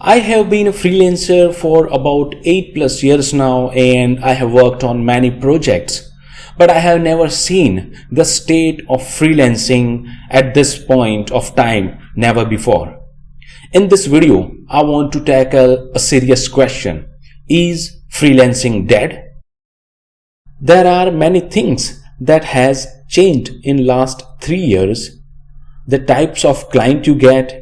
I have been a freelancer for about 8+ years now, and I have worked on many projects. But I have never seen the state of freelancing at this point of time, never before. In this video, I want to tackle a serious question. Is freelancing dead? There are many things that has changed in last 3 years. The types of client you get,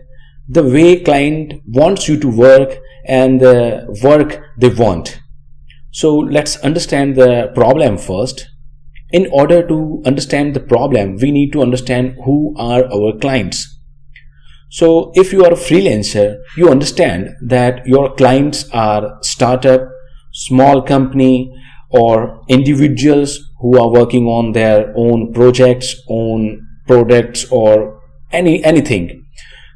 the way client wants you to work, and the work they want. So let's understand the problem first. In order to understand the problem, we need to understand who are our clients. So if you are a freelancer, you understand that your clients are startup, small company, or individuals who are working on their own projects, own products, or anything.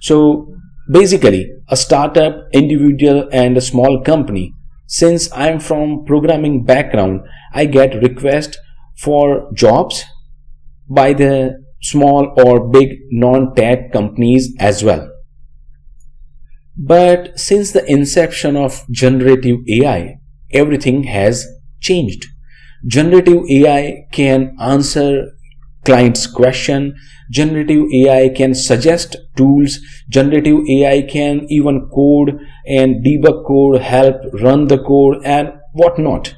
So basically a startup, individual, and a small company. Since I am from programming background, I get requests for jobs by the small or big non-tech companies as well. But since the inception of generative AI, everything has changed. Generative AI can answer clients' question. Generative AI can suggest tools. Generative AI can even code and debug code, help run the code, and whatnot.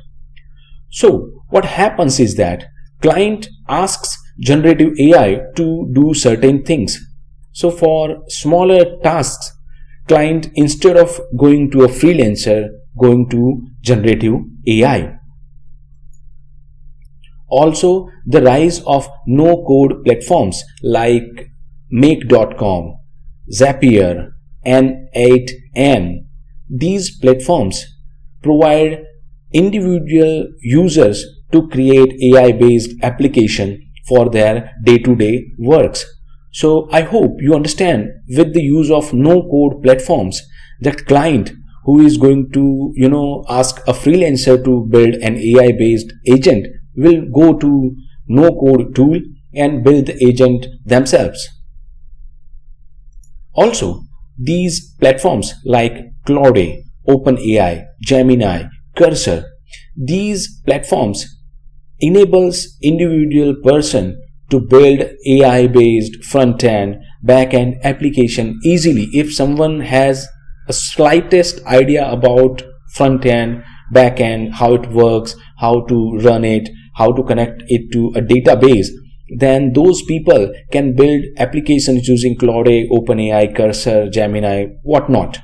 So what happens is that client asks generative AI to do certain things. So for smaller tasks, client, instead of going to a freelancer, going to generative AI. Also, the rise of no-code platforms like Make.com, Zapier, and 8n. These platforms provide individual users to create AI-based application for their day-to-day works. So I hope you understand, with the use of no-code platforms, that client who is going to ask a freelancer to build an AI-based agent will go to no-code tool and build the agent themselves. Also, these platforms like Claude, OpenAI, Gemini, Cursor, these platforms enables individual person to build AI-based front-end, back-end application easily. If someone has a slightest idea about front-end, back-end, how it works, how to run it, how to connect it to a database, then those people can build applications using Claude, OpenAI, Cursor, Gemini, whatnot.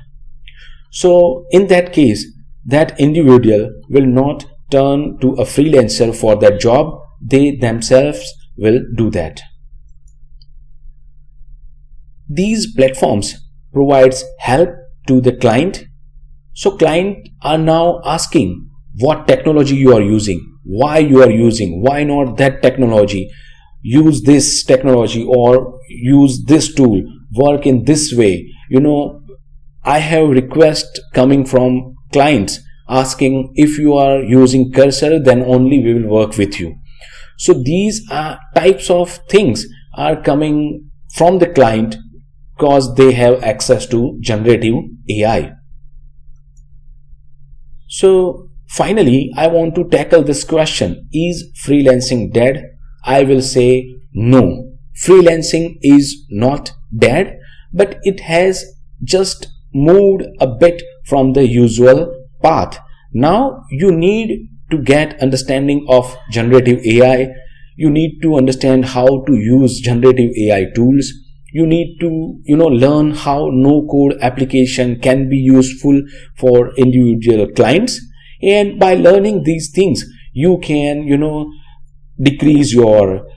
So in that case, that individual will not turn to a freelancer for that job. They themselves will do that. These platforms provides help to the client. So client are now asking what technology you are using, why you are using, why not that technology, use this technology or use this tool, work in this way. I have requests coming from clients asking, if you are using Cursor, then only we will work with you. So these types of things are coming from the client because they have access to generative AI. So finally, I want to tackle this question. Is freelancing dead? I will say no. Freelancing is not dead, but it has just moved a bit from the usual path. Now you need to get understanding of generative AI. You need to understand how to use generative AI tools. You need to learn how no-code application can be useful for individual clients. And by learning these things, you can decrease your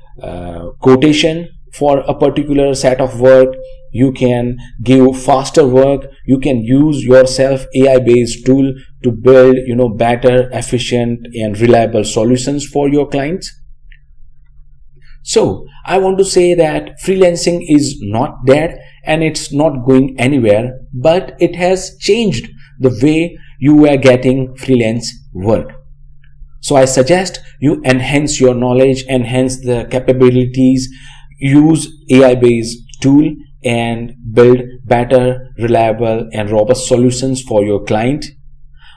quotation for a particular set of work. You can give faster work. You can use yourself AI-based tool to build better, efficient, and reliable solutions for your clients. So I want to say that freelancing is not dead and it's not going anywhere, but it has changed the way you were getting freelance work. So I suggest you enhance your knowledge, enhance the capabilities, use AI-based tool, and build better, reliable, and robust solutions for your client.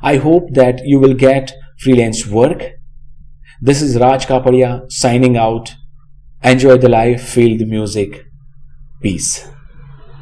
I hope that you will get freelance work. This is Raj Kapadia signing out. Enjoy the life, feel the music. Peace.